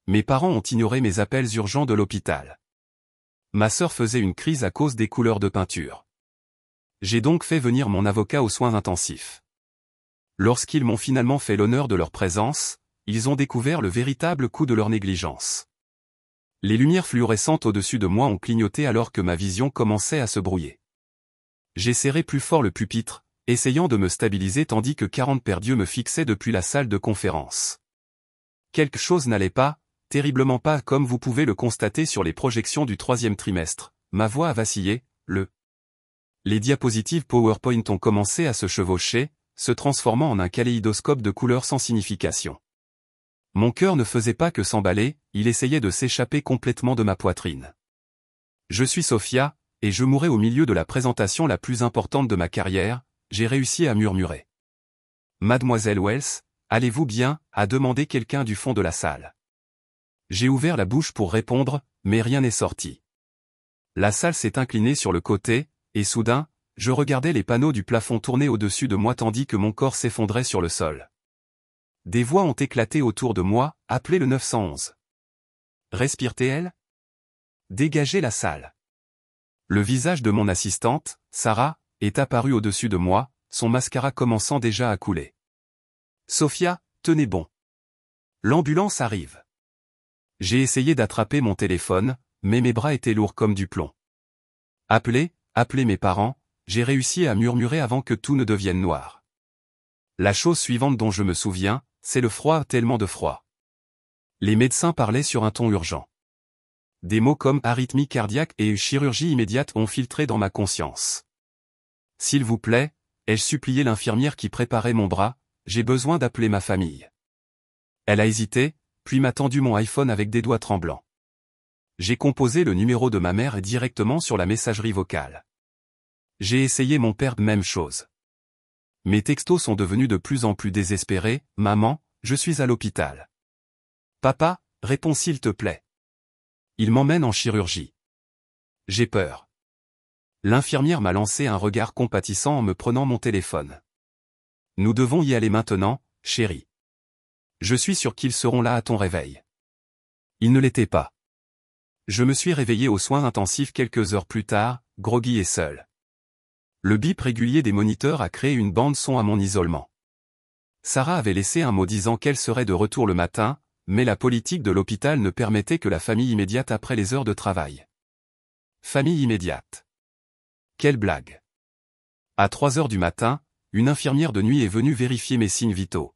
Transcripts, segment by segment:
Mes parents ont ignoré mes appels urgents de l'hôpital. Ma sœur faisait une crise à cause des couleurs de peinture. J'ai donc fait venir mon avocat aux soins intensifs. Lorsqu'ils m'ont finalement fait l'honneur de leur présence, ils ont découvert le véritable coût de leur négligence. Les lumières fluorescentes au-dessus de moi ont clignoté alors que ma vision commençait à se brouiller. J'ai serré plus fort le pupitre, essayant de me stabiliser tandis que 40 paires d'yeux me fixaient depuis la salle de conférence. Quelque chose n'allait pas, terriblement pas comme vous pouvez le constater sur les projections du 3e trimestre. Ma voix a vacillé, Les diapositives PowerPoint ont commencé à se chevaucher, se transformant en un kaléidoscope de couleurs sans signification. Mon cœur ne faisait pas que s'emballer, il essayait de s'échapper complètement de ma poitrine. Je suis Sophia, et je mourais au milieu de la présentation la plus importante de ma carrière, j'ai réussi à murmurer. Mademoiselle Wells, allez-vous bien, a demandé quelqu'un du fond de la salle. J'ai ouvert la bouche pour répondre, mais rien n'est sorti. La salle s'est inclinée sur le côté, et soudain, je regardais les panneaux du plafond tourner au-dessus de moi tandis que mon corps s'effondrait sur le sol. Des voix ont éclaté autour de moi, appelez le 911. Respire-t-elle ? Dégagez la salle. Le visage de mon assistante, Sarah, est apparu au-dessus de moi, son mascara commençant déjà à couler. Sophia, tenez bon. L'ambulance arrive. J'ai essayé d'attraper mon téléphone, mais mes bras étaient lourds comme du plomb. Appelez mes parents, j'ai réussi à murmurer avant que tout ne devienne noir. La chose suivante dont je me souviens, c'est le froid, tellement de froid. Les médecins parlaient sur un ton urgent. Des mots comme arythmie cardiaque et chirurgie immédiate ont filtré dans ma conscience. S'il vous plaît, ai-je supplié l'infirmière qui préparait mon bras, j'ai besoin d'appeler ma famille. Elle a hésité, puis m'a tendu mon iPhone avec des doigts tremblants. J'ai composé le numéro de ma mère directement sur la messagerie vocale. J'ai essayé mon père, même chose. Mes textos sont devenus de plus en plus désespérés, maman, je suis à l'hôpital. Papa, réponds s'il te plaît. Il m'emmène en chirurgie. J'ai peur. L'infirmière m'a lancé un regard compatissant en me prenant mon téléphone. Nous devons y aller maintenant, chérie. Je suis sûr qu'ils seront là à ton réveil. Ils ne l'étaient pas. Je me suis réveillé aux soins intensifs quelques heures plus tard, groggy et seul. Le bip régulier des moniteurs a créé une bande-son à mon isolement. Sarah avait laissé un mot disant qu'elle serait de retour le matin, mais la politique de l'hôpital ne permettait que la famille immédiate après les heures de travail. Famille immédiate. Quelle blague. À 3 heures du matin, une infirmière de nuit est venue vérifier mes signes vitaux.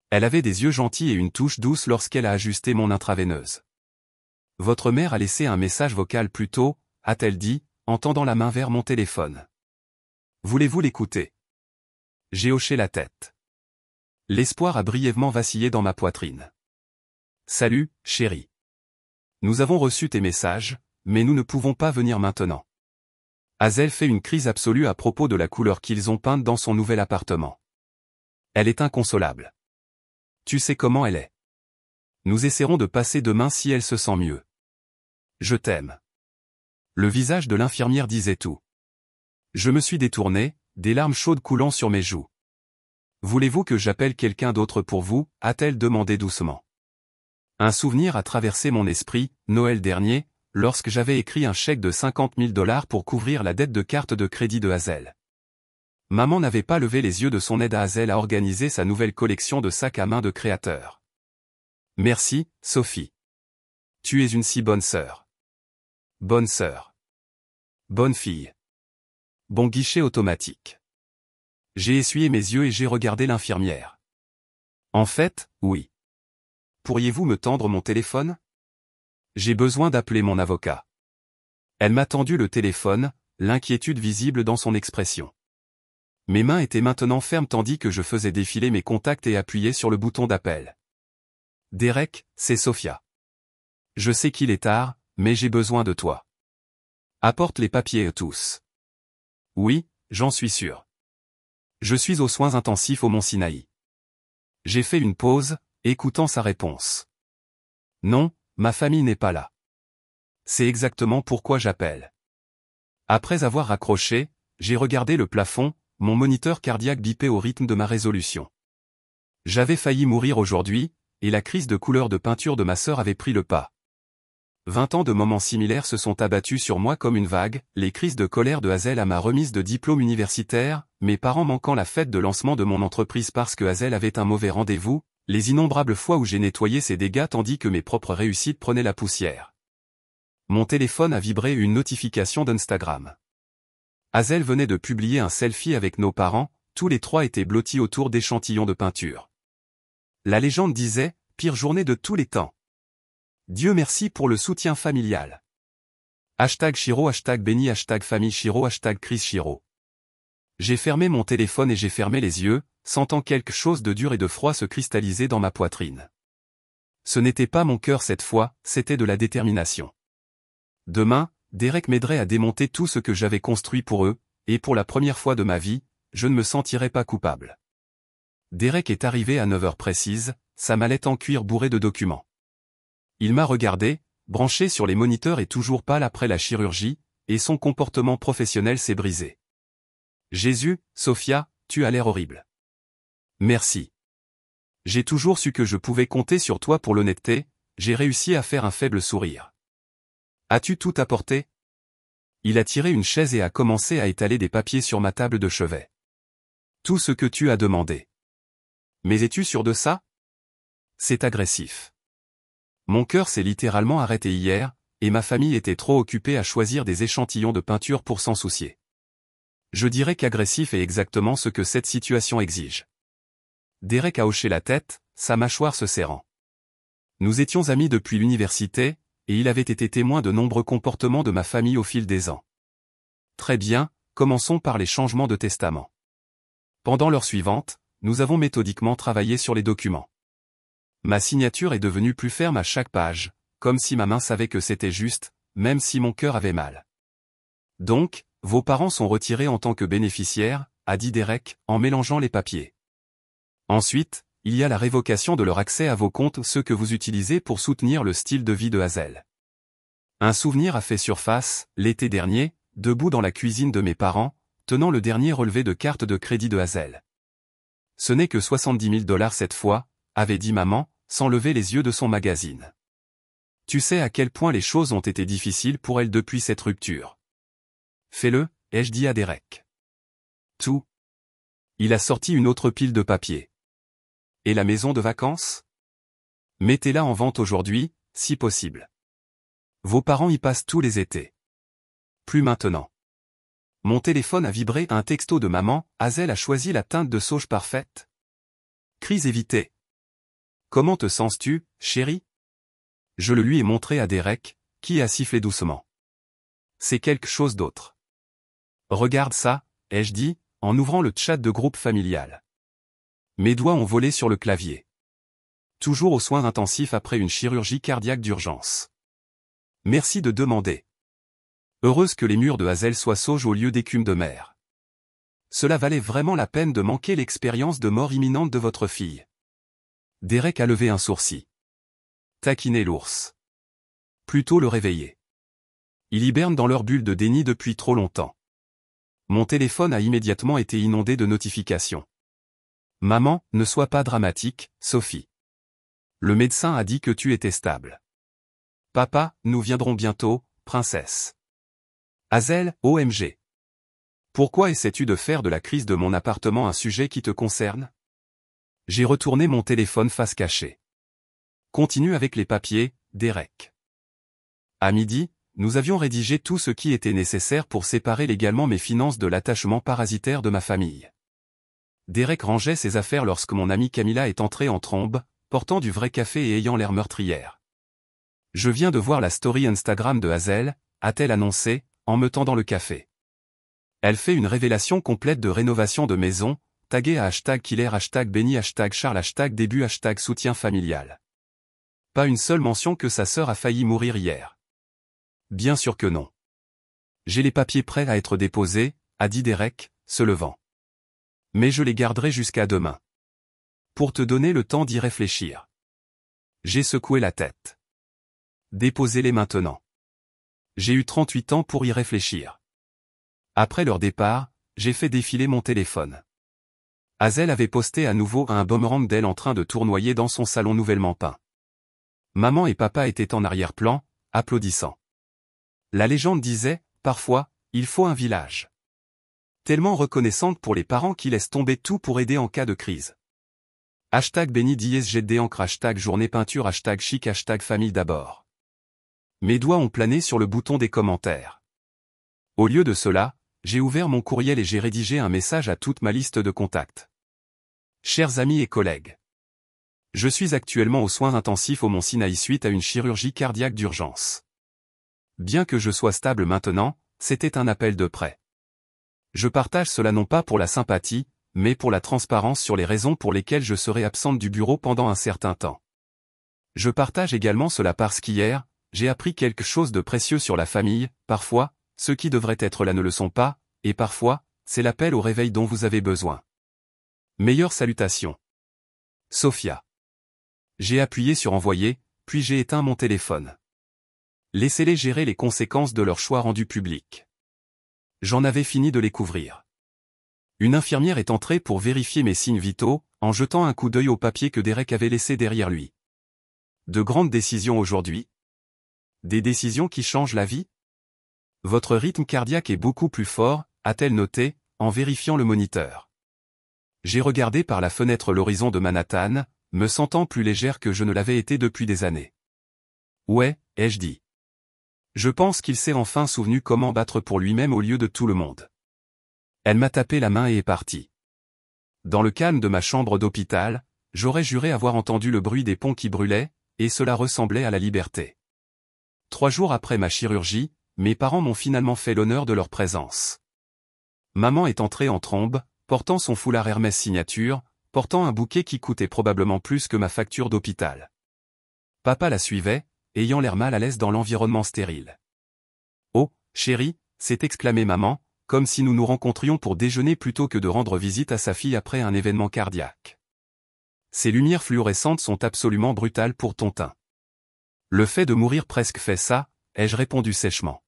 Elle avait des yeux gentils et une touche douce lorsqu'elle a ajusté mon intraveineuse. Votre mère a laissé un message vocal plus tôt, a-t-elle dit, en tendant la main vers mon téléphone. Voulez-vous l'écouter? J'ai hoché la tête. L'espoir a brièvement vacillé dans ma poitrine. Salut, chérie. Nous avons reçu tes messages, mais nous ne pouvons pas venir maintenant. Hazel fait une crise absolue à propos de la couleur qu'ils ont peinte dans son nouvel appartement. Elle est inconsolable. Tu sais comment elle est. Nous essaierons de passer demain si elle se sent mieux. Je t'aime. Le visage de l'infirmière disait tout. Je me suis détourné, des larmes chaudes coulant sur mes joues. Voulez-vous que j'appelle quelqu'un d'autre pour vous, a-t-elle demandé doucement. Un souvenir a traversé mon esprit, Noël dernier, lorsque j'avais écrit un chèque de $50 000 pour couvrir la dette de carte de crédit de Hazel. Maman n'avait pas levé les yeux de son aide à Hazel à organiser sa nouvelle collection de sacs à main de créateur. Merci, Sophie. Tu es une si bonne sœur. Bonne sœur. Bonne fille. Bon guichet automatique. J'ai essuyé mes yeux et j'ai regardé l'infirmière. En fait, oui. Pourriez-vous me tendre mon téléphone? J'ai besoin d'appeler mon avocat. Elle m'a tendu le téléphone, l'inquiétude visible dans son expression. Mes mains étaient maintenant fermes tandis que je faisais défiler mes contacts et appuyais sur le bouton d'appel. Derek, c'est Sophia. Je sais qu'il est tard, mais j'ai besoin de toi. Apporte les papiers tous. Oui, j'en suis sûr. Je suis aux soins intensifs au Mont Sinaï. J'ai fait une pause, écoutant sa réponse. Non, ma famille n'est pas là. C'est exactement pourquoi j'appelle. Après avoir raccroché, j'ai regardé le plafond, mon moniteur cardiaque bipait au rythme de ma résolution. J'avais failli mourir aujourd'hui, et la crise de couleur de peinture de ma sœur avait pris le pas. 20 ans de moments similaires se sont abattus sur moi comme une vague, les crises de colère de Hazel à ma remise de diplôme universitaire, mes parents manquant la fête de lancement de mon entreprise parce que Hazel avait un mauvais rendez-vous, les innombrables fois où j'ai nettoyé ses dégâts tandis que mes propres réussites prenaient la poussière. Mon téléphone a vibré une notification d'Instagram. Hazel venait de publier un selfie avec nos parents, tous les trois étaient blottis autour d'échantillons de peinture. La légende disait, pire journée de tous les temps. Dieu merci pour le soutien familial. #Chiro, #Béni, #Famille Chiro, #Chris Chiro. J'ai fermé mon téléphone et j'ai fermé les yeux, sentant quelque chose de dur et de froid se cristalliser dans ma poitrine. Ce n'était pas mon cœur cette fois, c'était de la détermination. Demain, Derek m'aiderait à démonter tout ce que j'avais construit pour eux, et pour la première fois de ma vie, je ne me sentirais pas coupable. Derek est arrivé à 9 heures précises, sa mallette en cuir bourrée de documents. Il m'a regardé, branché sur les moniteurs et toujours pâle après la chirurgie, et son comportement professionnel s'est brisé. Jésus, Sophia, tu as l'air horrible. Merci. J'ai toujours su que je pouvais compter sur toi pour l'honnêteté, j'ai réussi à faire un faible sourire. As-tu tout apporté? Il a tiré une chaise et a commencé à étaler des papiers sur ma table de chevet. Tout ce que tu as demandé. Mais es-tu sûr de ça? C'est agressif. Mon cœur s'est littéralement arrêté hier, et ma famille était trop occupée à choisir des échantillons de peinture pour s'en soucier. Je dirais qu'agressif est exactement ce que cette situation exige. Derek a hoché la tête, sa mâchoire se serrant. Nous étions amis depuis l'université, et il avait été témoin de nombreux comportements de ma famille au fil des ans. Très bien, commençons par les changements de testament. Pendant l'heure suivante, nous avons méthodiquement travaillé sur les documents. Ma signature est devenue plus ferme à chaque page, comme si ma main savait que c'était juste, même si mon cœur avait mal. Donc, vos parents sont retirés en tant que bénéficiaires, a dit Derek, en mélangeant les papiers. Ensuite, il y a la révocation de leur accès à vos comptes, ceux que vous utilisez pour soutenir le style de vie de Hazel. Un souvenir a fait surface, l'été dernier, debout dans la cuisine de mes parents, tenant le dernier relevé de carte de crédit de Hazel. Ce n'est que 70 000 $ cette fois, avait dit maman, sans lever les yeux de son magazine. Tu sais à quel point les choses ont été difficiles pour elle depuis cette rupture. Fais-le, ai-je dit à Derek. Tout. Il a sorti une autre pile de papier. Et la maison de vacances? Mettez-la en vente aujourd'hui, si possible. Vos parents y passent tous les étés. Plus maintenant. Mon téléphone a vibré, un texto de maman, Hazel a choisi la teinte de sauge parfaite. Crise évitée. Comment te sens-tu, chérie? Je le lui ai montré à Derek, qui a sifflé doucement. C'est quelque chose d'autre. Regarde ça, ai-je dit, en ouvrant le chat de groupe familial. Mes doigts ont volé sur le clavier. Toujours aux soins intensifs après une chirurgie cardiaque d'urgence. Merci de demander. Heureuse que les murs de Hazel soient sauges au lieu d'écume de mer. Cela valait vraiment la peine de manquer l'expérience de mort imminente de votre fille. Derek a levé un sourcil. Taquiner l'ours. Plutôt le réveiller. Il hiberne dans leur bulle de déni depuis trop longtemps. Mon téléphone a immédiatement été inondé de notifications. Maman, ne sois pas dramatique, Sophie. Le médecin a dit que tu étais stable. Papa, nous viendrons bientôt, princesse. Hazel, OMG. Pourquoi essaies-tu de faire de la crise de mon appartement un sujet qui te concerne? J'ai retourné mon téléphone face cachée. Continue avec les papiers, Derek. À midi, nous avions rédigé tout ce qui était nécessaire pour séparer légalement mes finances de l'attachement parasitaire de ma famille. Derek rangeait ses affaires lorsque mon amie Camilla est entrée en trombe, portant du vrai café et ayant l'air meurtrière. Je viens de voir la story Instagram de Hazel, a-t-elle annoncé, en me tendant le café. Elle fait une révélation complète de rénovation de maison, taguée à #killer, #béni, #charles, #début, #soutien familial. Pas une seule mention que sa sœur a failli mourir hier. Bien sûr que non. J'ai les papiers prêts à être déposés, a dit Derek, se levant. Mais je les garderai jusqu'à demain. Pour te donner le temps d'y réfléchir. J'ai secoué la tête. Déposez-les maintenant. J'ai eu 38 ans pour y réfléchir. Après leur départ, j'ai fait défiler mon téléphone. Hazel avait posté à nouveau un boomerang d'elle en train de tournoyer dans son salon nouvellement peint. Maman et papa étaient en arrière-plan, applaudissant. La légende disait, parfois, il faut un village. Tellement reconnaissante pour les parents qui laissent tomber tout pour aider en cas de crise. Béni dièse GD encre journée peinture chic famille d'abord. Mes doigts ont plané sur le bouton des commentaires. Au lieu de cela, j'ai ouvert mon courriel et j'ai rédigé un message à toute ma liste de contacts. Chers amis et collègues. Je suis actuellement aux soins intensifs au Mont Sinaï suite à une chirurgie cardiaque d'urgence. Bien que je sois stable maintenant, c'était un appel de près. Je partage cela non pas pour la sympathie, mais pour la transparence sur les raisons pour lesquelles je serai absente du bureau pendant un certain temps. Je partage également cela parce qu'hier, j'ai appris quelque chose de précieux sur la famille, parfois, ceux qui devraient être là ne le sont pas, et parfois, c'est l'appel au réveil dont vous avez besoin. Meilleures salutations. Sophia. J'ai appuyé sur envoyer, puis j'ai éteint mon téléphone. Laissez-les gérer les conséquences de leur choix rendu public. J'en avais fini de les couvrir. Une infirmière est entrée pour vérifier mes signes vitaux, en jetant un coup d'œil au papier que Derek avait laissé derrière lui. De grandes décisions aujourd'hui. Des décisions qui changent la vie? Votre rythme cardiaque est beaucoup plus fort, a-t-elle noté, en vérifiant le moniteur. J'ai regardé par la fenêtre l'horizon de Manhattan, me sentant plus légère que je ne l'avais été depuis des années. Ouais, ai-je dit. Je pense qu'il s'est enfin souvenu comment battre pour lui-même au lieu de tout le monde. Elle m'a tapé la main et est partie. Dans le calme de ma chambre d'hôpital, j'aurais juré avoir entendu le bruit des ponts qui brûlaient, et cela ressemblait à la liberté. 3 jours après ma chirurgie, mes parents m'ont finalement fait l'honneur de leur présence. Maman est entrée en trombe, portant son foulard Hermès signature, portant un bouquet qui coûtait probablement plus que ma facture d'hôpital. Papa la suivait, ayant l'air mal à l'aise dans l'environnement stérile. « Oh, chérie !» s'est exclamée maman, comme si nous nous rencontrions pour déjeuner plutôt que de rendre visite à sa fille après un événement cardiaque. Ces lumières fluorescentes sont absolument brutales pour ton teint. Le fait de mourir presque fait ça, ai-je répondu sèchement.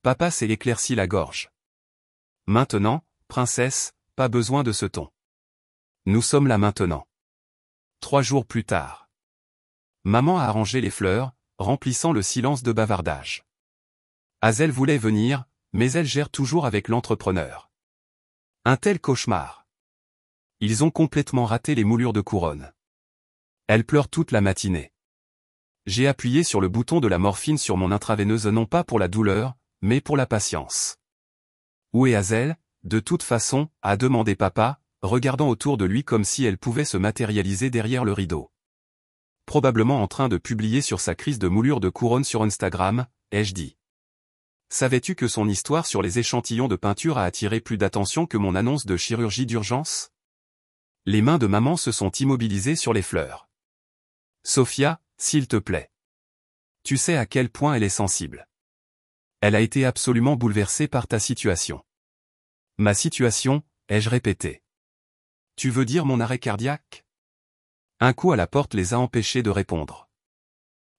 Papa s'est éclairci la gorge. Maintenant, princesse, pas besoin de ce ton. Nous sommes là maintenant. 3 jours plus tard. Maman a arrangé les fleurs, remplissant le silence de bavardage. Hazel voulait venir, mais elle gère toujours avec l'entrepreneur. Un tel cauchemar. Ils ont complètement raté les moulures de couronne. Elle pleure toute la matinée. J'ai appuyé sur le bouton de la morphine sur mon intraveineuse non pas pour la douleur, mais pour la patience. Où est Hazel? De toute façon, a demandé papa, regardant autour de lui comme si elle pouvait se matérialiser derrière le rideau. Probablement en train de publier sur sa crise de moulure de couronne sur Instagram, ai-je dit. Savais-tu que son histoire sur les échantillons de peinture a attiré plus d'attention que mon annonce de chirurgie d'urgence? Les mains de maman se sont immobilisées sur les fleurs. Sophia, s'il te plaît. Tu sais à quel point elle est sensible. Elle a été absolument bouleversée par ta situation. Ma situation, ai-je répété. Tu veux dire mon arrêt cardiaque? Un coup à la porte les a empêchés de répondre.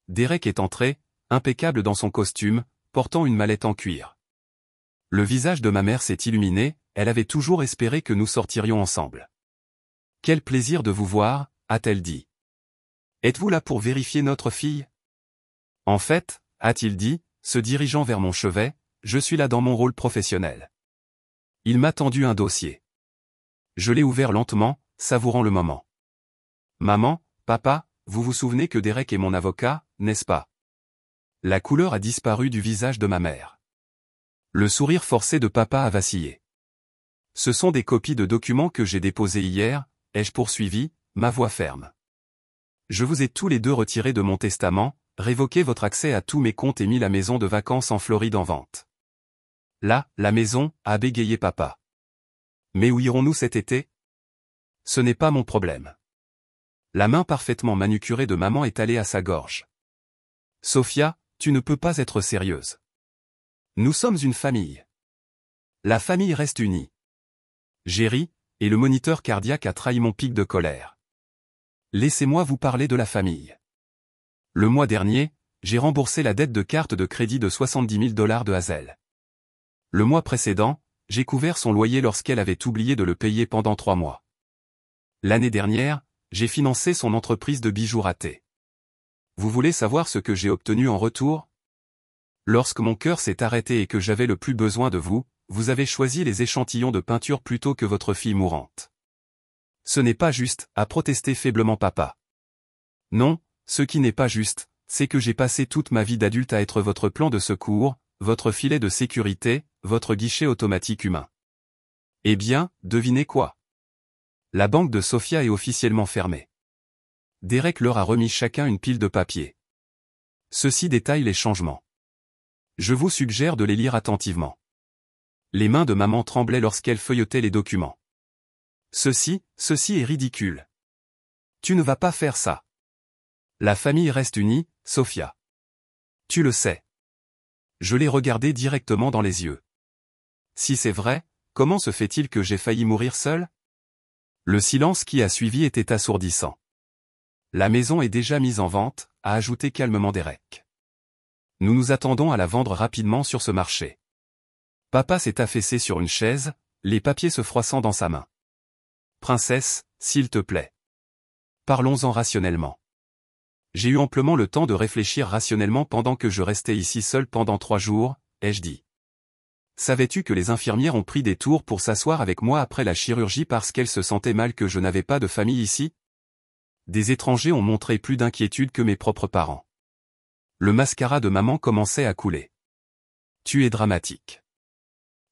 Derek est entré, impeccable dans son costume, portant une mallette en cuir. Le visage de ma mère s'est illuminé, elle avait toujours espéré que nous sortirions ensemble. Quel plaisir de vous voir, a-t-elle dit. Êtes-vous là pour vérifier notre fille? En fait, a-t-il dit, se dirigeant vers mon chevet, je suis là dans mon rôle professionnel. Il m'a tendu un dossier. Je l'ai ouvert lentement, savourant le moment. Maman, papa, vous vous souvenez que Derek est mon avocat, n'est-ce pas? La couleur a disparu du visage de ma mère. Le sourire forcé de papa a vacillé. Ce sont des copies de documents que j'ai déposés hier, ai-je poursuivi, ma voix ferme. Je vous ai tous les deux retirés de mon testament, révoqué votre accès à tous mes comptes et mis la maison de vacances en Floride en vente. Là, la maison, a bégayé papa. Mais où irons-nous cet été? Ce n'est pas mon problème. La main parfaitement manucurée de maman est allée à sa gorge. Sophia, tu ne peux pas être sérieuse. Nous sommes une famille. La famille reste unie. J'ai ri, et le moniteur cardiaque a trahi mon pic de colère. Laissez-moi vous parler de la famille. Le mois dernier, j'ai remboursé la dette de carte de crédit de $70 000 de Hazel. Le mois précédent, j'ai couvert son loyer lorsqu'elle avait oublié de le payer pendant 3 mois. L'année dernière, j'ai financé son entreprise de bijoux ratés. Vous voulez savoir ce que j'ai obtenu en retour? Lorsque mon cœur s'est arrêté et que j'avais le plus besoin de vous, vous avez choisi les échantillons de peinture plutôt que votre fille mourante. Ce n'est pas juste, a protesté faiblement papa. Non, ce qui n'est pas juste, c'est que j'ai passé toute ma vie d'adulte à être votre plan de secours, votre filet de sécurité, votre guichet automatique humain. Eh bien, devinez quoi? La banque de Sofia est officiellement fermée. Derek leur a remis chacun une pile de papier. Ceci détaille les changements. Je vous suggère de les lire attentivement. Les mains de maman tremblaient lorsqu'elle feuilletait les documents. Ceci est ridicule. Tu ne vas pas faire ça. La famille reste unie, Sofia. Tu le sais. Je l'ai regardé directement dans les yeux. Si c'est vrai, comment se fait-il que j'ai failli mourir seul? Le silence qui a suivi était assourdissant. La maison est déjà mise en vente, a ajouté calmement Derek. Nous nous attendons à la vendre rapidement sur ce marché. Papa s'est affaissé sur une chaise, les papiers se froissant dans sa main. Princesse, s'il te plaît. Parlons-en rationnellement. J'ai eu amplement le temps de réfléchir rationnellement pendant que je restais ici seul pendant 3 jours, ai-je dit. Savais-tu que les infirmières ont pris des tours pour s'asseoir avec moi après la chirurgie parce qu'elles se sentaient mal que je n'avais pas de famille ici? Des étrangers ont montré plus d'inquiétude que mes propres parents. Le mascara de maman commençait à couler. Tu es dramatique.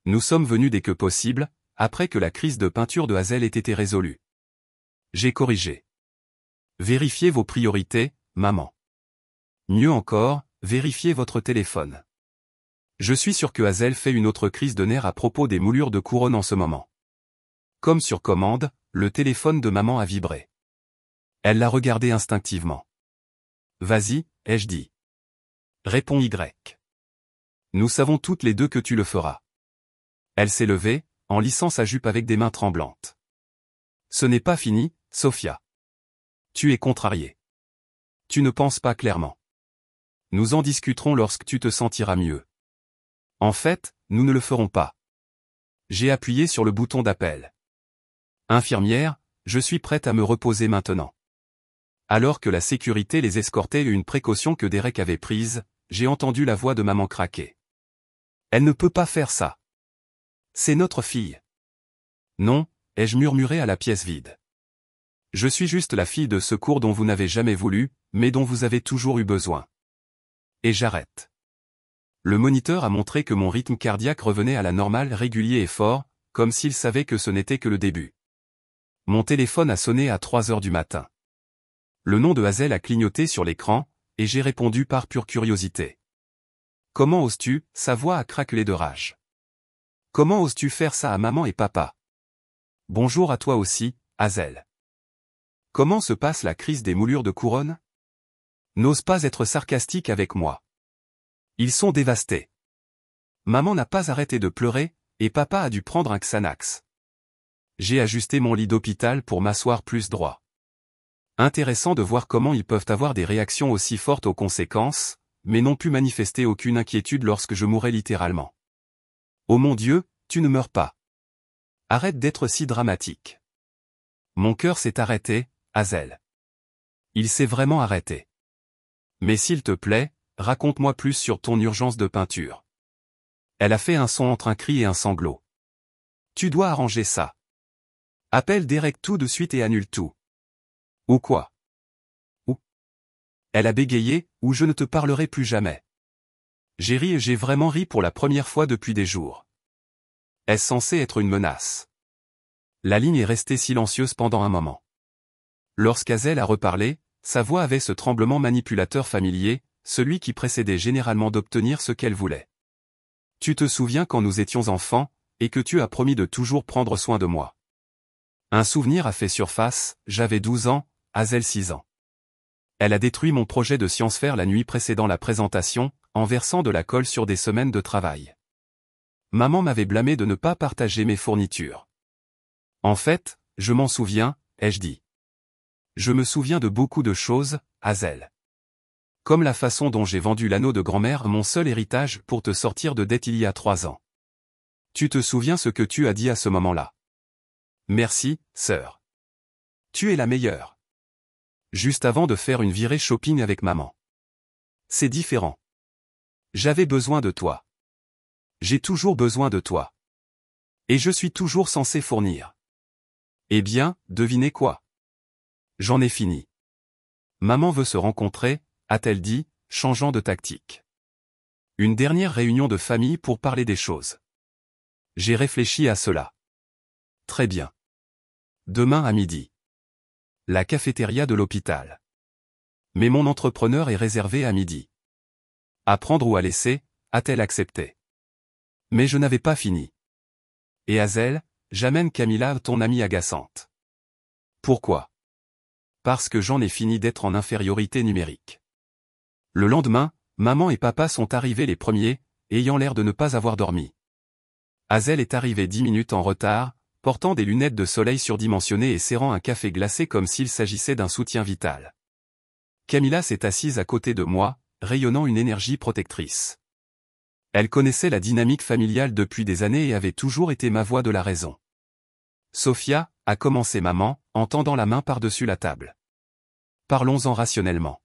Nous sommes venus dès que possible, après que la crise de peinture de Hazel ait été résolue. J'ai corrigé. Vérifiez vos priorités, maman. Mieux encore, vérifiez votre téléphone. Je suis sûr que Hazel fait une autre crise de nerfs à propos des moulures de couronne en ce moment. Comme sur commande, le téléphone de maman a vibré. Elle l'a regardé instinctivement. Vas-y, ai-je dit. Répond Y. Nous savons toutes les deux que tu le feras. Elle s'est levée, en lissant sa jupe avec des mains tremblantes. Ce n'est pas fini, Sofia. Tu es contrariée. Tu ne penses pas clairement. Nous en discuterons lorsque tu te sentiras mieux. En fait, nous ne le ferons pas. J'ai appuyé sur le bouton d'appel. Infirmière, je suis prête à me reposer maintenant. Alors que la sécurité les escortait et une précaution que Derek avait prise, j'ai entendu la voix de maman craquer. Elle ne peut pas faire ça. C'est notre fille. Non, ai-je murmuré à la pièce vide. Je suis juste la fille de secours dont vous n'avez jamais voulu, mais dont vous avez toujours eu besoin. Et j'arrête. Le moniteur a montré que mon rythme cardiaque revenait à la normale régulier et fort, comme s'il savait que ce n'était que le début. Mon téléphone a sonné à 3 heures du matin. Le nom de Hazel a clignoté sur l'écran, et j'ai répondu par pure curiosité. Comment oses-tu? Sa voix a craquelé de rage. Comment oses-tu faire ça à maman et papa? Bonjour à toi aussi, Hazel. Comment se passe la crise des moulures de couronne? N'ose pas être sarcastique avec moi. Ils sont dévastés. Maman n'a pas arrêté de pleurer, et papa a dû prendre un Xanax. J'ai ajusté mon lit d'hôpital pour m'asseoir plus droit. Intéressant de voir comment ils peuvent avoir des réactions aussi fortes aux conséquences, mais n'ont pu manifester aucune inquiétude lorsque je mourais littéralement. Oh mon Dieu, tu ne meurs pas. Arrête d'être si dramatique. Mon cœur s'est arrêté, Hazel. Il s'est vraiment arrêté. Mais s'il te plaît, raconte-moi plus sur ton urgence de peinture. Elle a fait un son entre un cri et un sanglot. Tu dois arranger ça. Appelle Derek tout de suite et annule tout. Ou quoi? Ou? Elle a bégayé, ou je ne te parlerai plus jamais. J'ai ri et j'ai vraiment ri pour la première fois depuis des jours. Est-ce censé être une menace? La ligne est restée silencieuse pendant un moment. Lorsqu'Hazel a reparlé, sa voix avait ce tremblement manipulateur familier, celui qui précédait généralement d'obtenir ce qu'elle voulait. Tu te souviens quand nous étions enfants, et que tu as promis de toujours prendre soin de moi. Un souvenir a fait surface, j'avais 12 ans, Hazel 6 ans. Elle a détruit mon projet de science faire la nuit précédant la présentation, en versant de la colle sur des semaines de travail. Maman m'avait blâmé de ne pas partager mes fournitures. En fait, je m'en souviens, ai-je dit. Je me souviens de beaucoup de choses, Hazel. Comme la façon dont j'ai vendu l'anneau de grand-mère, mon seul héritage, pour te sortir de dette il y a 3 ans. Tu te souviens ce que tu as dit à ce moment-là? Merci, sœur. Tu es la meilleure. Juste avant de faire une virée shopping avec maman. C'est différent. J'avais besoin de toi. J'ai toujours besoin de toi. Et je suis toujours censé fournir. Eh bien, devinez quoi? J'en ai fini. Maman veut se rencontrer, a-t-elle dit, changeant de tactique. Une dernière réunion de famille pour parler des choses. J'ai réfléchi à cela. Très bien. Demain à midi. La cafétéria de l'hôpital. Mais mon entrepreneur est réservé à midi. À prendre ou à laisser, a-t-elle accepté? Mais je n'avais pas fini. Et Hazel, j'amène Camilla, ton amie agaçante. Pourquoi? Parce que j'en ai fini d'être en infériorité numérique. Le lendemain, maman et papa sont arrivés les premiers, ayant l'air de ne pas avoir dormi. Hazel est arrivée 10 minutes en retard, portant des lunettes de soleil surdimensionnées et serrant un café glacé comme s'il s'agissait d'un soutien vital. Camilla s'est assise à côté de moi, rayonnant une énergie protectrice. Elle connaissait la dynamique familiale depuis des années et avait toujours été ma voix de la raison. Sophia, a commencé maman, en tendant la main par-dessus la table. Parlons-en rationnellement.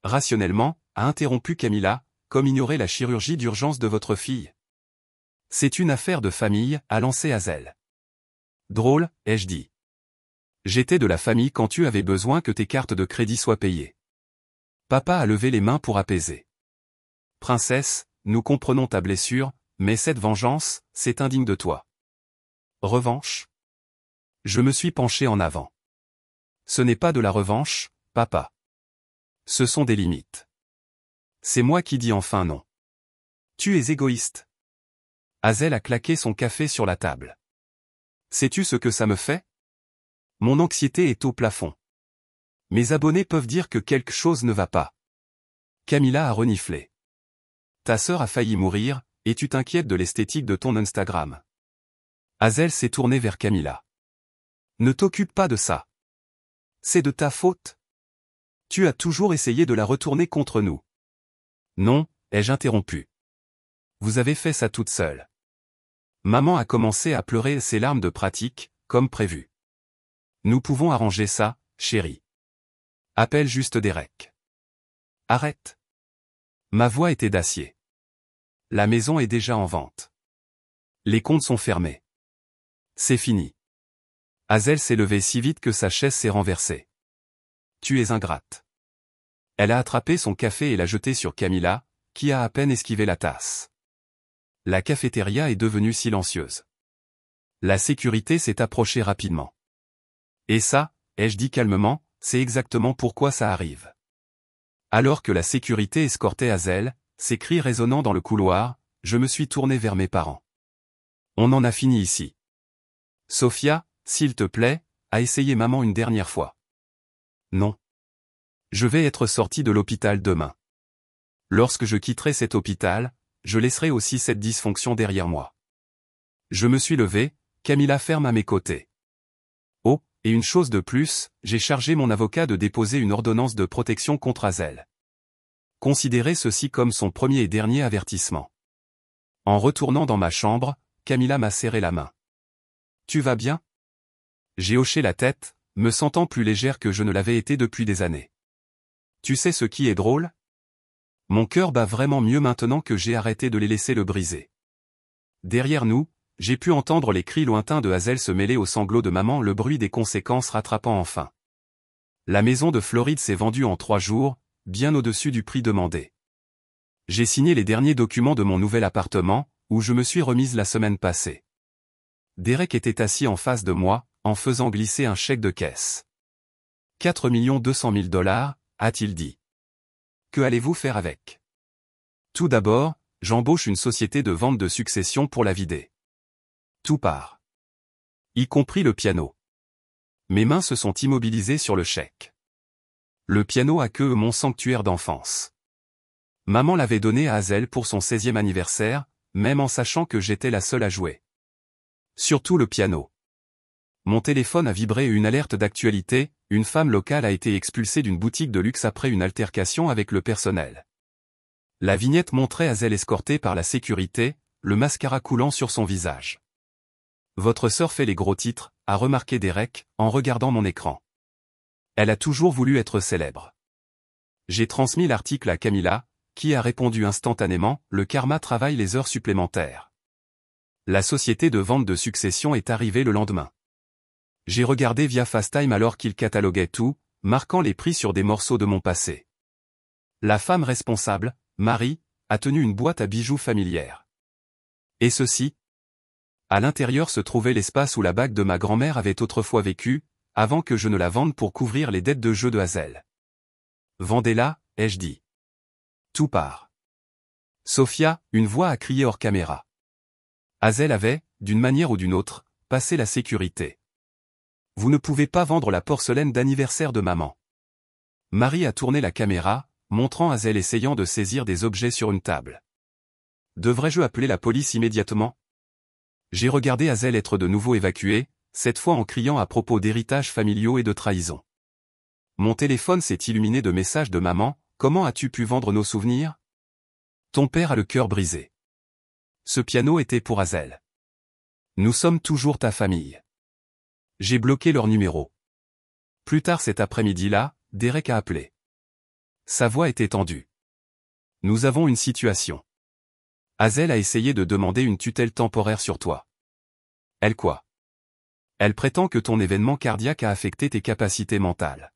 Rationnellement, a interrompu Camilla, comme ignorer la chirurgie d'urgence de votre fille. C'est une affaire de famille, a lancé Hazel. Drôle, ai-je dit. J'étais de la famille quand tu avais besoin que tes cartes de crédit soient payées. Papa a levé les mains pour apaiser. Princesse, nous comprenons ta blessure, mais cette vengeance, c'est indigne de toi. Revanche? Je me suis penché en avant. Ce n'est pas de la revanche, papa. Ce sont des limites. C'est moi qui dis enfin non. Tu es égoïste. Hazel a claqué son café sur la table. Sais-tu ce que ça me fait? Mon anxiété est au plafond. Mes abonnés peuvent dire que quelque chose ne va pas. Camilla a reniflé. Ta sœur a failli mourir, et tu t'inquiètes de l'esthétique de ton Instagram. Hazel s'est tournée vers Camilla. Ne t'occupe pas de ça. C'est de ta faute. Tu as toujours essayé de la retourner contre nous. Non, ai-je interrompu. Vous avez fait ça toute seule. Maman a commencé à pleurer ses larmes de pratique, comme prévu. Nous pouvons arranger ça, chérie. Appelle juste Derek. Arrête. Ma voix était d'acier. La maison est déjà en vente. Les comptes sont fermés. C'est fini. Hazel s'est levée si vite que sa chaise s'est renversée. Tu es ingrate. Elle a attrapé son café et l'a jeté sur Camilla, qui a à peine esquivé la tasse. La cafétéria est devenue silencieuse. La sécurité s'est approchée rapidement. Et ça, ai-je dit calmement, c'est exactement pourquoi ça arrive. Alors que la sécurité escortait Hazel, ses cris résonnant dans le couloir, je me suis tourné vers mes parents. On en a fini ici. Sophia, s'il te plaît, a essayé maman une dernière fois. Non. Je vais être sorti de l'hôpital demain. Lorsque je quitterai cet hôpital, je laisserai aussi cette dysfonction derrière moi. Je me suis levé, Camilla ferme à mes côtés. Oh, et une chose de plus, j'ai chargé mon avocat de déposer une ordonnance de protection contre Hazel. Considérez ceci comme son premier et dernier avertissement. En retournant dans ma chambre, Camilla m'a serré la main. Tu vas bien? J'ai hoché la tête, me sentant plus légère que je ne l'avais été depuis des années. Tu sais ce qui est drôle? Mon cœur bat vraiment mieux maintenant que j'ai arrêté de les laisser le briser. Derrière nous, j'ai pu entendre les cris lointains de Hazel se mêler aux sanglots de maman, le bruit des conséquences rattrapant enfin. La maison de Floride s'est vendue en 3 jours, bien au-dessus du prix demandé. J'ai signé les derniers documents de mon nouvel appartement, où je me suis remise la semaine passée. Derek était assis en face de moi, en faisant glisser un chèque de caisse. 4 200 000 $, a-t-il dit. Que allez-vous faire avec? Tout d'abord, j'embauche une société de vente de succession pour la vider. Tout part. Y compris le piano. Mes mains se sont immobilisées sur le chèque. Le piano a que mon sanctuaire d'enfance. Maman l'avait donné à Hazel pour son 16e anniversaire, même en sachant que j'étais la seule à jouer. Surtout le piano. Mon téléphone a vibré et une alerte d'actualité, une femme locale a été expulsée d'une boutique de luxe après une altercation avec le personnel. La vignette montrait Hazel escortée par la sécurité, le mascara coulant sur son visage. Votre sœur fait les gros titres, a remarqué Derek, en regardant mon écran. Elle a toujours voulu être célèbre. J'ai transmis l'article à Camilla, qui a répondu instantanément, le karma travaille les heures supplémentaires. La société de vente de succession est arrivée le lendemain. J'ai regardé via FaceTime alors qu'il cataloguait tout, marquant les prix sur des morceaux de mon passé. La femme responsable, Marie, a tenu une boîte à bijoux familière. Et ceci? À l'intérieur se trouvait l'espace où la bague de ma grand-mère avait autrefois vécu, avant que je ne la vende pour couvrir les dettes de jeu de Hazel. Vendez-la, ai-je dit. Tout part. Sophia, une voix a crié hors caméra. Hazel avait, d'une manière ou d'une autre, passé la sécurité. Vous ne pouvez pas vendre la porcelaine d'anniversaire de maman. Marie a tourné la caméra, montrant Hazel essayant de saisir des objets sur une table. Devrais-je appeler la police immédiatement? J'ai regardé Hazel être de nouveau évacuée, cette fois en criant à propos d'héritages familiaux et de trahison. Mon téléphone s'est illuminé de messages de maman, comment as-tu pu vendre nos souvenirs? Ton père a le cœur brisé. Ce piano était pour Hazel. Nous sommes toujours ta famille. J'ai bloqué leur numéro. Plus tard cet après-midi-là, Derek a appelé. Sa voix était tendue. Nous avons une situation. Hazel a essayé de demander une tutelle temporaire sur toi. Elle quoi? Elle prétend que ton événement cardiaque a affecté tes capacités mentales.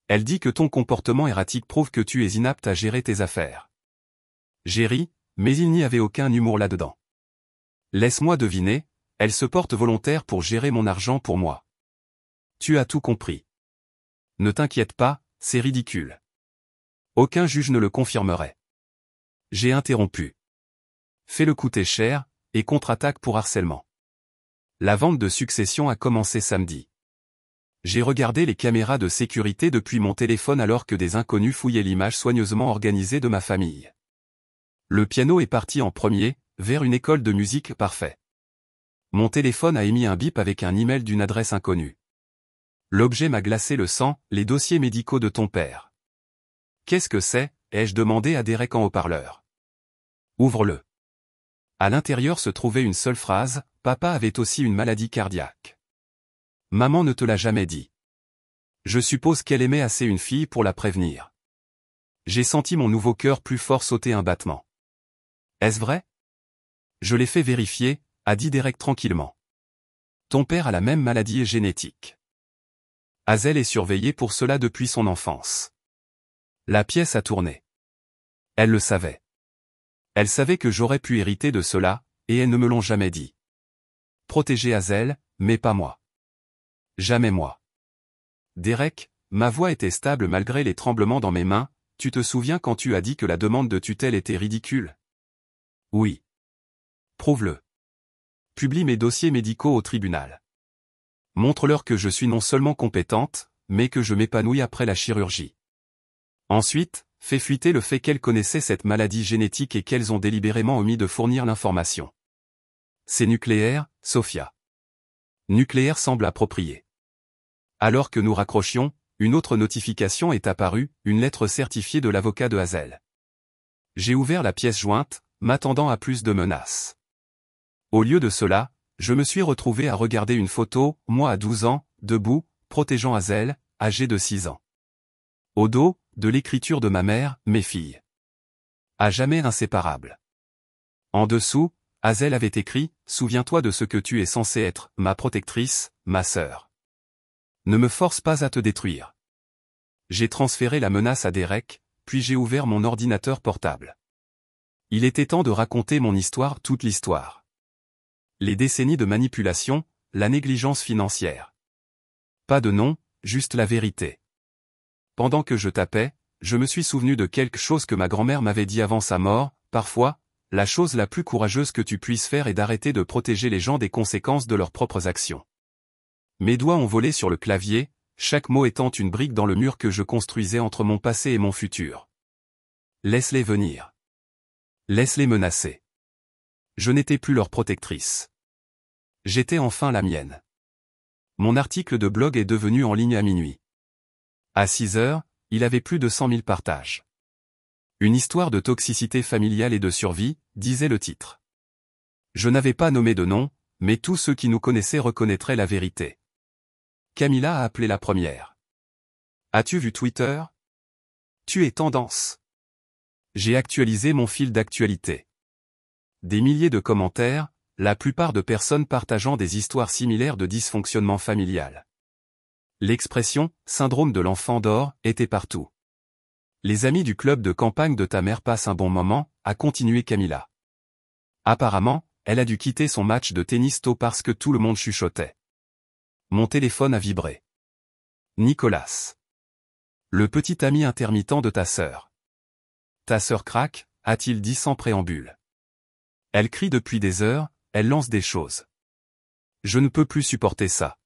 Elle dit que ton comportement erratique prouve que tu es inapte à gérer tes affaires. J'ai ri, mais il n'y avait aucun humour là-dedans. Laisse-moi deviner, elle se porte volontaire pour gérer mon argent pour moi. Tu as tout compris. Ne t'inquiète pas, c'est ridicule. Aucun juge ne le confirmerait. J'ai interrompu. Fais-le coûter cher, et contre-attaque pour harcèlement. La vente de succession a commencé samedi. J'ai regardé les caméras de sécurité depuis mon téléphone alors que des inconnus fouillaient l'image soigneusement organisée de ma famille. Le piano est parti en premier, vers une école de musique parfait. Mon téléphone a émis un bip avec un email d'une adresse inconnue. L'objet m'a glacé le sang, les dossiers médicaux de ton père. Qu'est-ce que c'est? Ai-je demandé à Derek en haut-parleur. Ouvre-le. À l'intérieur se trouvait une seule phrase, papa avait aussi une maladie cardiaque. Maman ne te l'a jamais dit. Je suppose qu'elle aimait assez une fille pour la prévenir. J'ai senti mon nouveau cœur plus fort sauter un battement. Est-ce vrai? Je l'ai fait vérifier, a dit Derek tranquillement. Ton père a la même maladie génétique. Hazel est surveillée pour cela depuis son enfance. La pièce a tourné. Elle le savait. Elle savait que j'aurais pu hériter de cela, et elles ne me l'ont jamais dit. Protéger Hazel, mais pas moi. Jamais moi. Derek, ma voix était stable malgré les tremblements dans mes mains, tu te souviens quand tu as dit que la demande de tutelle était ridicule? Oui. Prouve-le. Publie mes dossiers médicaux au tribunal. Montre-leur que je suis non seulement compétente, mais que je m'épanouis après la chirurgie. Ensuite, fais fuiter le fait qu'elles connaissaient cette maladie génétique et qu'elles ont délibérément omis de fournir l'information. C'est nucléaire, Sophia. Nucléaire semble approprié. Alors que nous raccrochions, une autre notification est apparue, une lettre certifiée de l'avocat de Hazel. J'ai ouvert la pièce jointe, m'attendant à plus de menaces. Au lieu de cela, je me suis retrouvé à regarder une photo, moi à 12 ans, debout, protégeant Hazel, âgée de 6 ans. Au dos, de l'écriture de ma mère, mes filles. À jamais inséparables. En dessous, Hazel avait écrit, souviens-toi de ce que tu es censé être, ma protectrice, ma sœur. Ne me force pas à te détruire. J'ai transféré la menace à Derek, puis j'ai ouvert mon ordinateur portable. Il était temps de raconter mon histoire, toute l'histoire. Les décennies de manipulation, la négligence financière. Pas de nom, juste la vérité. Pendant que je tapais, je me suis souvenu de quelque chose que ma grand-mère m'avait dit avant sa mort, parfois, la chose la plus courageuse que tu puisses faire est d'arrêter de protéger les gens des conséquences de leurs propres actions. Mes doigts ont volé sur le clavier, chaque mot étant une brique dans le mur que je construisais entre mon passé et mon futur. Laisse-les venir. Laisse-les menacer. Je n'étais plus leur protectrice. J'étais enfin la mienne. Mon article de blog est devenu en ligne à minuit. À 6 heures, il avait plus de 100 000 partages. Une histoire de toxicité familiale et de survie, disait le titre. Je n'avais pas nommé de nom, mais tous ceux qui nous connaissaient reconnaîtraient la vérité. Camilla a appelé la première. As-tu vu Twitter? Tu es tendance. J'ai actualisé mon fil d'actualité. Des milliers de commentaires, la plupart de personnes partageant des histoires similaires de dysfonctionnement familial. L'expression « syndrome de l'enfant d'or » était partout. Les amis du club de campagne de ta mère passent un bon moment, a continué Camilla. Apparemment, elle a dû quitter son match de tennis tôt parce que tout le monde chuchotait. Mon téléphone a vibré. Nicolas. Le petit ami intermittent de ta sœur. Ta sœur craque, a-t-il dit sans préambule. Elle crie depuis des heures, elle lance des choses. Je ne peux plus supporter ça.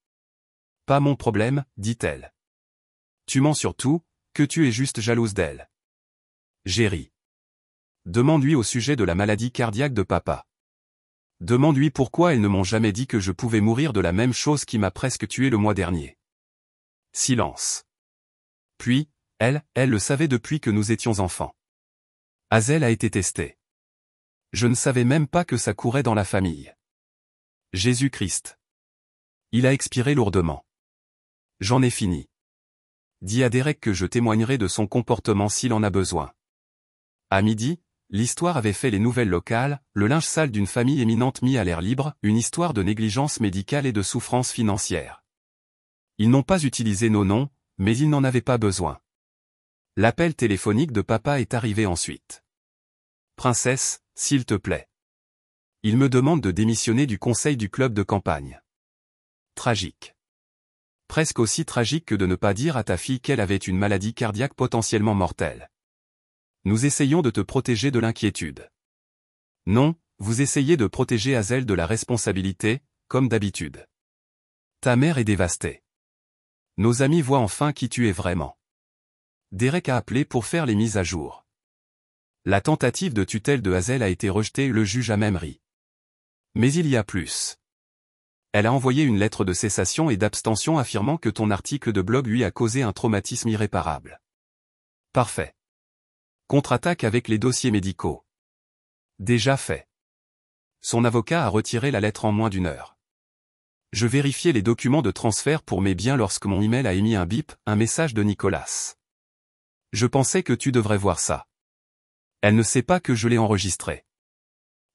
Pas mon problème, dit-elle. Tu mens surtout, que tu es juste jalouse d'elle. J'ai ri. Demande-lui au sujet de la maladie cardiaque de papa. Demande-lui pourquoi elles ne m'ont jamais dit que je pouvais mourir de la même chose qui m'a presque tué le mois dernier. Silence. Puis, elle le savait depuis que nous étions enfants. Hazel a été testée. Je ne savais même pas que ça courait dans la famille. Jésus-Christ. Il a expiré lourdement. J'en ai fini. Dis à Derek que je témoignerai de son comportement s'il en a besoin. À midi, l'histoire avait fait les nouvelles locales, le linge sale d'une famille éminente mis à l'air libre, une histoire de négligence médicale et de souffrance financière. Ils n'ont pas utilisé nos noms, mais ils n'en avaient pas besoin. L'appel téléphonique de papa est arrivé ensuite. Princesse, s'il te plaît. Il me demande de démissionner du conseil du club de campagne. Tragique. Presque aussi tragique que de ne pas dire à ta fille qu'elle avait une maladie cardiaque potentiellement mortelle. Nous essayons de te protéger de l'inquiétude. Non, vous essayez de protéger Hazel de la responsabilité, comme d'habitude. Ta mère est dévastée. Nos amis voient enfin qui tu es vraiment. Derek a appelé pour faire les mises à jour. La tentative de tutelle de Hazel a été rejetée, le juge a même ri. Mais il y a plus. Elle a envoyé une lettre de cessation et d'abstention affirmant que ton article de blog lui a causé un traumatisme irréparable. Parfait. Contre-attaque avec les dossiers médicaux. Déjà fait. Son avocat a retiré la lettre en moins d'une heure. Je vérifiais les documents de transfert pour mes biens lorsque mon email a émis un bip, un message de Nicolas. Je pensais que tu devrais voir ça. Elle ne sait pas que je l'ai enregistré.